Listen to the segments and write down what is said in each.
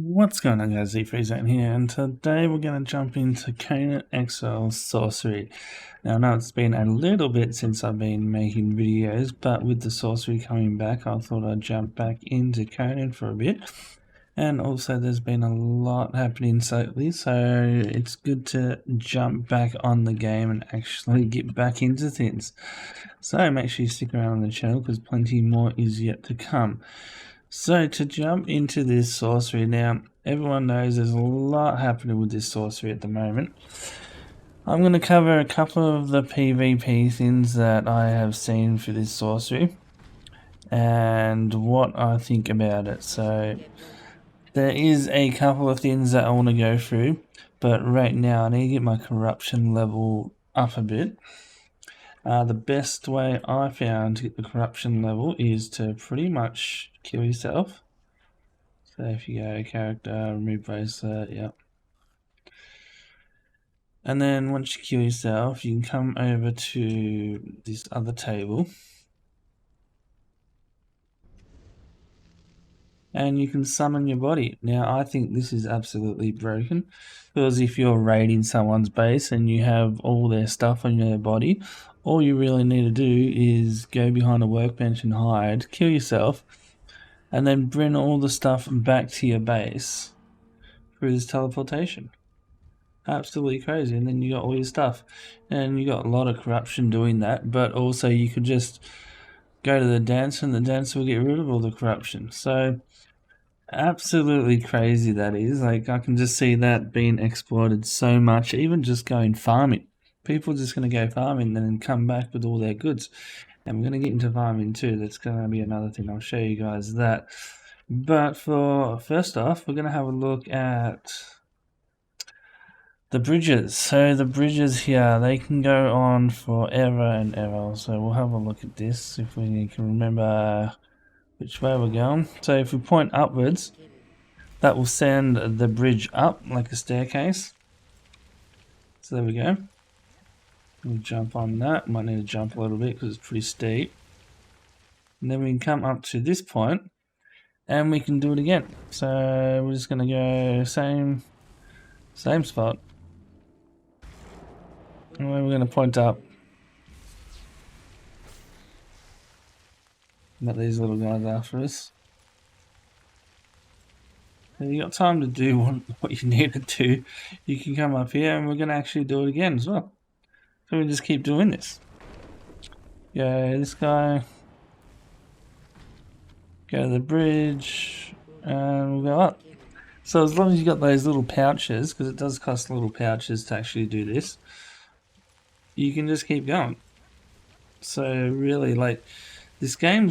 What's going on, guys? ZfreeZone here, and today we're going to jump into CONAN EXILES Sorcery. Now, I know it's been a little bit since I've been making videos, but with the Sorcery coming back, I thought I'd jump back into CONAN for a bit. And also, there's been a lot happening lately, so it's good to jump back on the game and actually get back into things. So make sure you stick around on the channel, because plenty more is yet to come. So to jump into this sorcery now, everyone knows there's a lot happening with this sorcery at the moment. I'm going to cover a couple of the PvP things that I have seen for this sorcery and what I think about it. So there is a couple of things that I want to go through, but right now I need to get my corruption level up a bit. The best way I found to get the corruption level is to pretty much kill yourself. So if you go character, remove bracelet, yep. And then once you kill yourself, you can come over to this other table. And you can summon your body. Now, I think this is absolutely broken, because if you're raiding someone's base and you have all their stuff on your body, all you really need to do is go behind a workbench and hide, kill yourself, and then bring all the stuff back to your base through this teleportation. Absolutely crazy. And then you got all your stuff, and you got a lot of corruption doing that, but also you could just go to the dancer and the dancer will get rid of all the corruption. So absolutely crazy that is. Like, I can just see that being exploited so much, even just going farming. People are just going to go farming and then come back with all their goods. And we're going to get into farming too. That's going to be another thing. I'll show you guys that. But for first off, we're going to have a look at the bridges. So the bridges here, they can go on forever and ever. So we'll have a look at this if we can remember which way we're going. So if we point upwards, that will send the bridge up like a staircase. So there we go. We'll jump on that. Might need to jump a little bit because it's pretty steep. And then we can come up to this point and we can do it again. So we're just going to go same spot. And we're going to point up. Got these little guys after us. And you got time to do what you need to do. You can come up here and we're going to actually do it again as well. So we just keep doing this. Go this guy. Go to the bridge. And we'll go up. So as long as you got those little pouches, because it does cost little pouches to actually do this, you can just keep going. So really, like, this game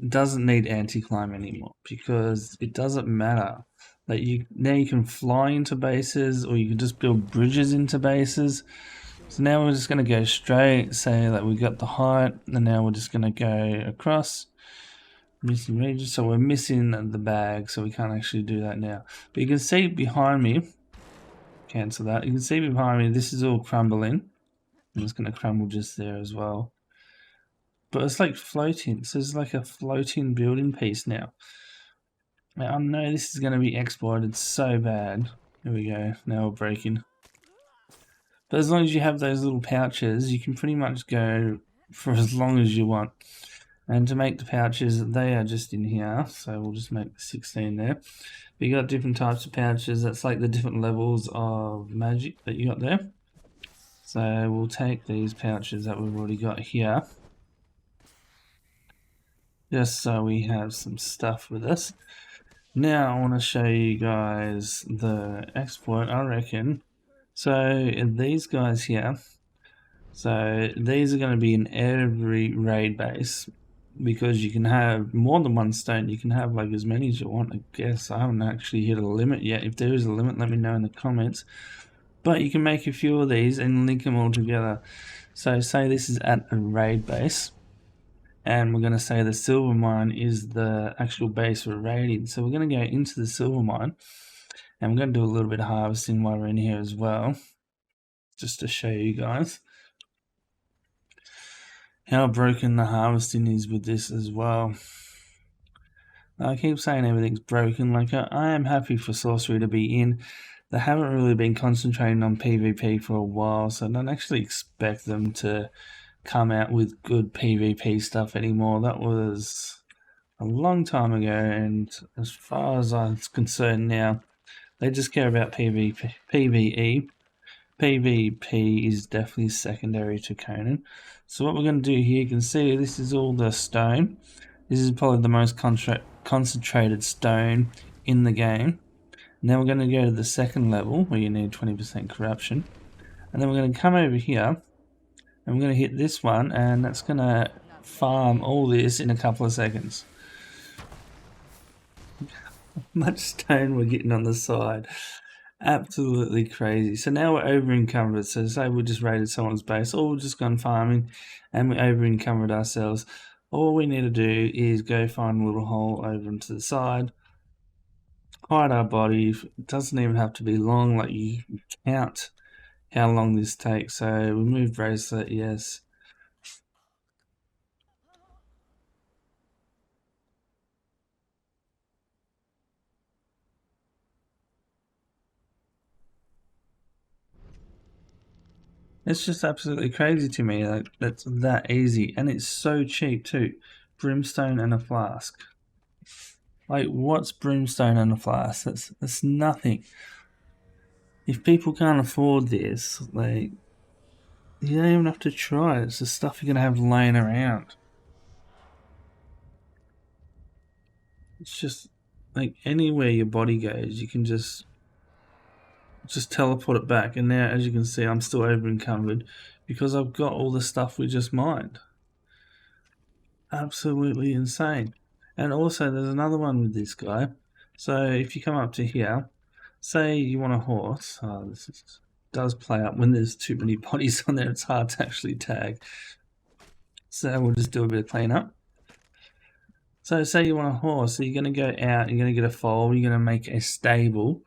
doesn't need anti-climb anymore, because it doesn't matter. Like, now you can fly into bases, or you can just build bridges into bases. So now we're just going to go straight, say that we got the height, and now we're just going to go across. Missing region, so we're missing the bag, so we can't actually do that now. But you can see behind me, cancel that. You can see behind me, this is all crumbling. I'm just going to crumble just there as well. But it's like floating, so it's like a floating building piece now. I know this is going to be exploited so bad. Here we go, now we're breaking. But as long as you have those little pouches, you can pretty much go for as long as you want. And to make the pouches, they are just in here, so we'll just make 16 there. But you got different types of pouches. That's like the different levels of magic that you got there. So we'll take these pouches that we've already got here, just so we have some stuff with us. Now I want to show you guys the exploit, I reckon. So these guys here, so these are going to be in every raid base, because you can have more than one stone. You can have like as many as you want, I guess. I haven't actually hit a limit yet. If there is a limit, let me know in the comments. But you can make a few of these and link them all together. So say this is at a raid base, and we're going to say the silver mine is the actual base we're raiding. So we're going to go into the silver mine, and we're going to do a little bit of harvesting while we're in here as well, just to show you guys how broken the harvesting is with this as well. I keep saying everything's broken. Like, I am happy for Sorcery to be in. They haven't really been concentrating on PvP for a while, so I don't actually expect them to come out with good PvP stuff anymore. That was a long time ago, and as far as I'm concerned now, they just care about PvE. PvP is definitely secondary to Conan. So what we're going to do here, you can see this is all the stone. This is probably the most concentrated stone in the game. Now we're going to go to the second level where you need 20% corruption. And then we're going to come over here and we're going to hit this one, and that's going to farm all this in a couple of seconds. Much stone we're getting on the side. Absolutely crazy. So now we're over encumbered. So say we just raided someone's base, or we've just gone farming and we're over encumbered ourselves. All we need to do is go find a little hole over into the side, hide our body. It doesn't even have to be long, like you count how long this takes. So remove bracelet, yes. It's just absolutely crazy to me. Like, that's that easy, and it's so cheap too. Brimstone and a flask. Like, what's brimstone and a flask? That's nothing. If people can't afford this, like, you don't even have to try. It's the stuff you're gonna have laying around. It's just like anywhere your body goes, you can just teleport it back. And now, as you can see, I'm still over encumbered because I've got all the stuff we just mined. Absolutely insane. And also, there's another one with this guy. So if you come up to here, say you want a horse. Oh, does play up when there's too many bodies on there. It's hard to actually tag. So we'll just do a bit of cleanup. So say you want a horse, so you're going to go out, you're going to get a foal, you're going to make a stable,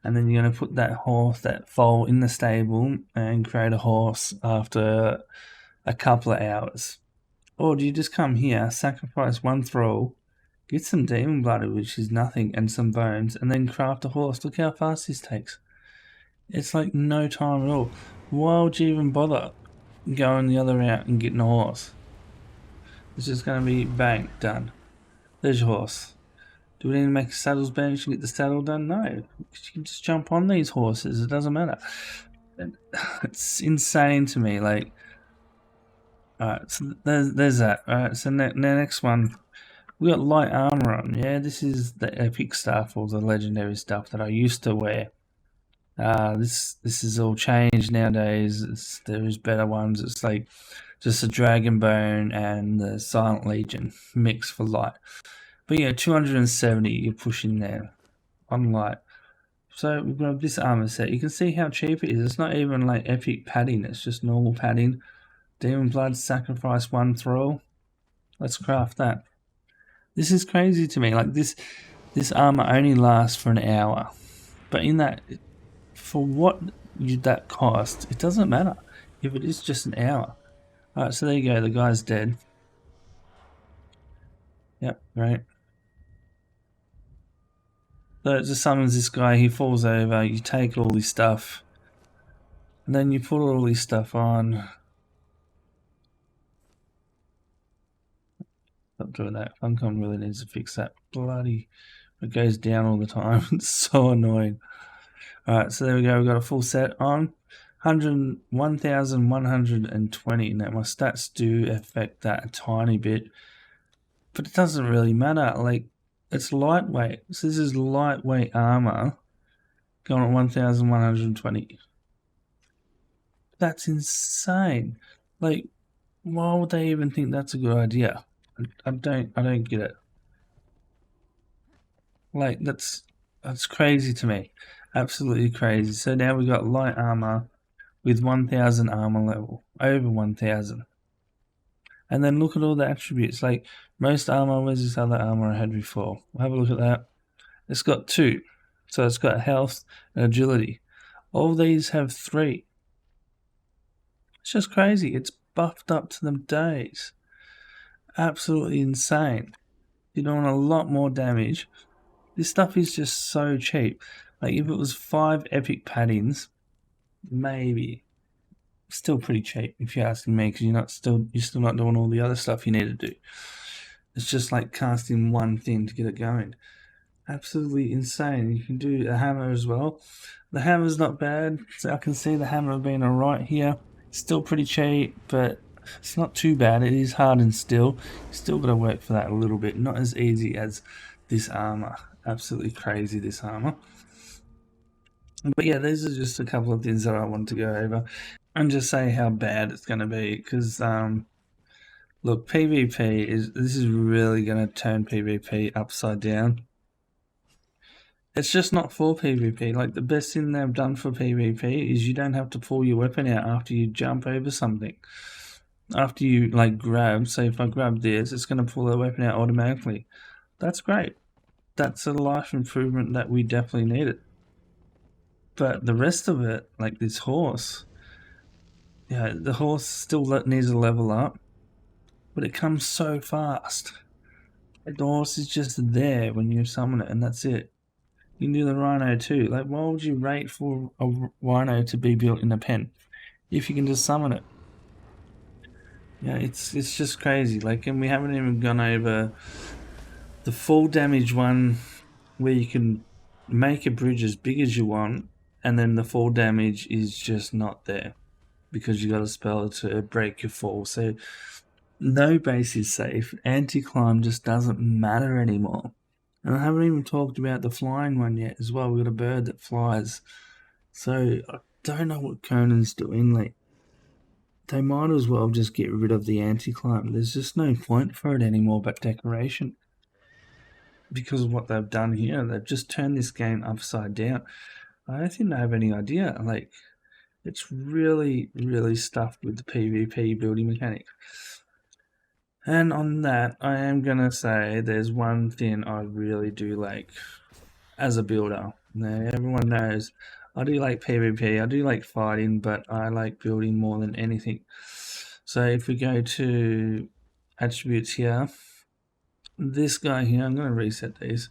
and then you're going to put that foal in the stable and create a horse after a couple of hours. Or do you just come here, sacrifice one thrall, get some demon blood, which is nothing, and some bones, and then craft a horse? Look how fast this takes. It's like no time at all. Why would you even bother going the other route and getting a horse? It's just going to be bang, done. There's your horse. Do we need to make a saddles bench and get the saddle done? No. You can just jump on these horses. It doesn't matter. It's insane to me. Like, alright, so there's that. Alright, so the next one, we got light armor on. Yeah, this is the epic stuff or the legendary stuff that I used to wear. This is all changed nowadays. There's better ones. It's like just a dragon bone and the silent legion mix for light. But yeah, 270 you're pushing there on light. So we've got this armor set. You can see how cheap it is. It's not even like epic padding. It's just normal padding. Demon blood, sacrifice one thrall. Let's craft that. This is crazy to me. Like this armor only lasts for an hour. But in that, for what that cost, it doesn't matter if it is just an hour. Alright, so there you go. The guy's dead. Yep, right. So it just summons this guy, he falls over, you take all this stuff, and then you put all this stuff on. Stop doing that. Funcom really needs to fix that. Bloody, it goes down all the time. It's so annoying. Alright, so there we go, we've got a full set on. 1,120. Now my stats do affect that a tiny bit, but it doesn't really matter. Like, it's lightweight. So this is lightweight armor going at 1,120. That's insane. Like, why would they even think that's a good idea? I don't get it. Like, that's crazy to me. Absolutely crazy. So now we got light armor with 1,000 armor level, over 1,000. And then look at all the attributes. Like, most armor, where's this other armor I had before? We'll have a look at that. It's got 2. So it's got health and agility. All these have 3. It's just crazy. It's buffed up to them days. Absolutely insane. You're doing a lot more damage. This stuff is just so cheap. Like if it was 5 epic paddings, maybe. Still pretty cheap if you're asking me, because you're still not doing all the other stuff you need to do. It's just like casting one thing to get it going. Absolutely insane. You can do a hammer as well. The hammer's not bad. So I can see the hammer being alright here. Still pretty cheap, but it's not too bad. It is hard and still. You still got to work for that a little bit. Not as easy as this armor. Absolutely crazy, this armor. But yeah, these are just a couple of things that I want to go over and just say how bad it's going to be, because look, PvP this is really going to turn PvP upside down. It's just not for PvP. Like, the best thing they've done for PvP is you don't have to pull your weapon out after you jump over something. After you like grab, say if I grab this, it's going to pull the weapon out automatically. That's great. That's a life improvement that we definitely needed. But the rest of it, like this horse, yeah, the horse still needs to level up, but it comes so fast. The horse is just there when you summon it, and that's it. You can do the rhino too. Like, why would you wait for a rhino to be built in a pen if you can just summon it? Yeah, it's just crazy. Like, and we haven't even gone over the full damage one, where you can make a bridge as big as you want, and then the fall damage is just not there because you got a spell to break your fall. So no base is safe. Anti-climb just doesn't matter anymore. And I haven't even talked about the flying one yet as well. We've got a bird that flies. So I don't know what Conan's doing. Like, they might as well just get rid of the anti-climb. There's just no point for it anymore but decoration. Because of what they've done here, they've just turned this game upside down. I don't think they have any idea. Like, it's really, really stuffed with the PvP building mechanic. And on that, I am going to say there's one thing I really do like as a builder. Now, everyone knows I do like PvP, I do like fighting, but I like building more than anything. So if we go to attributes here, this guy here, I'm going to reset these.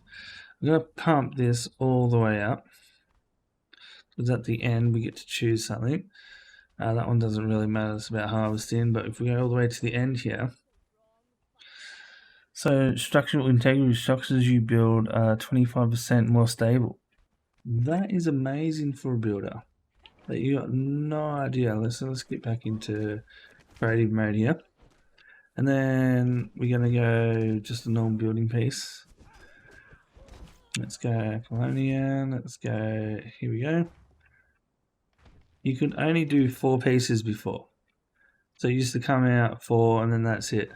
I'm going to pump this all the way up, because at the end we get to choose something. That one doesn't really matter, it's about harvesting, but if we go all the way to the end here, so structural integrity, structures you build are 25% more stable. That is amazing for a builder. That you got no idea. Let's get back into creative mode here. And then we're gonna go just a normal building piece. Let's go Colonian, let's go, here we go. You could only do 4 pieces before. So it used to come out 4 and then that's it.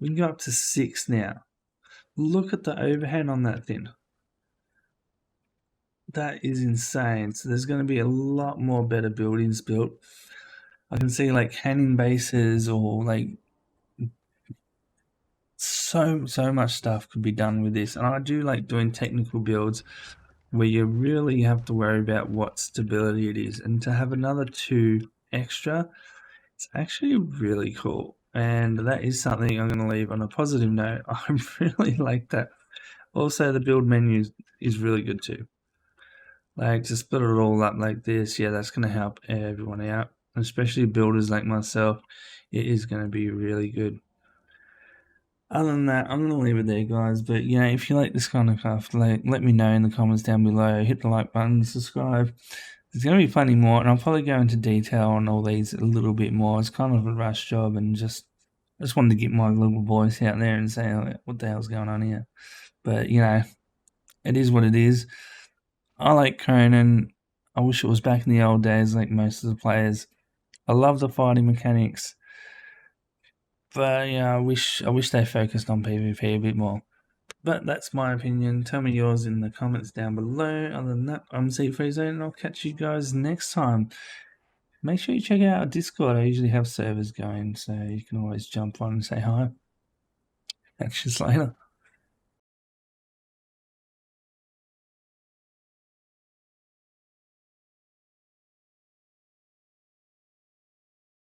We can go up to 6 now. Look at the overhead on that thing. That is insane. So there's going to be a lot more better buildings built. I can see like hanging bases, or like so much stuff could be done with this. And I do like doing technical builds where you really have to worry about what stability it is. And to have another 2 extra, it's actually really cool. And that is something I'm going to leave on a positive note. I really like that. Also, the build menu is really good too. Like, to split it all up like this, yeah, that's going to help everyone out, especially builders like myself. It is going to be really good. Other than that, I'm going to leave it there, guys. But yeah, if you like this kind of stuff, like, let me know in the comments down below. Hit the like button, subscribe. There's going to be plenty more, and I'll probably go into detail on all these a little bit more. It's kind of a rush job, and I just wanted to get my little voice out there and say, oh, what the hell's going on here? But, you know, it is what it is. I like Conan. I wish it was back in the old days like most of the players. I love the fighting mechanics. But yeah, I wish they focused on PvP a bit more. But that's my opinion. Tell me yours in the comments down below. Other than that, I'm ZfreeZone, and I'll catch you guys next time. Make sure you check out our Discord. I usually have servers going, so you can always jump on and say hi. Catch you later.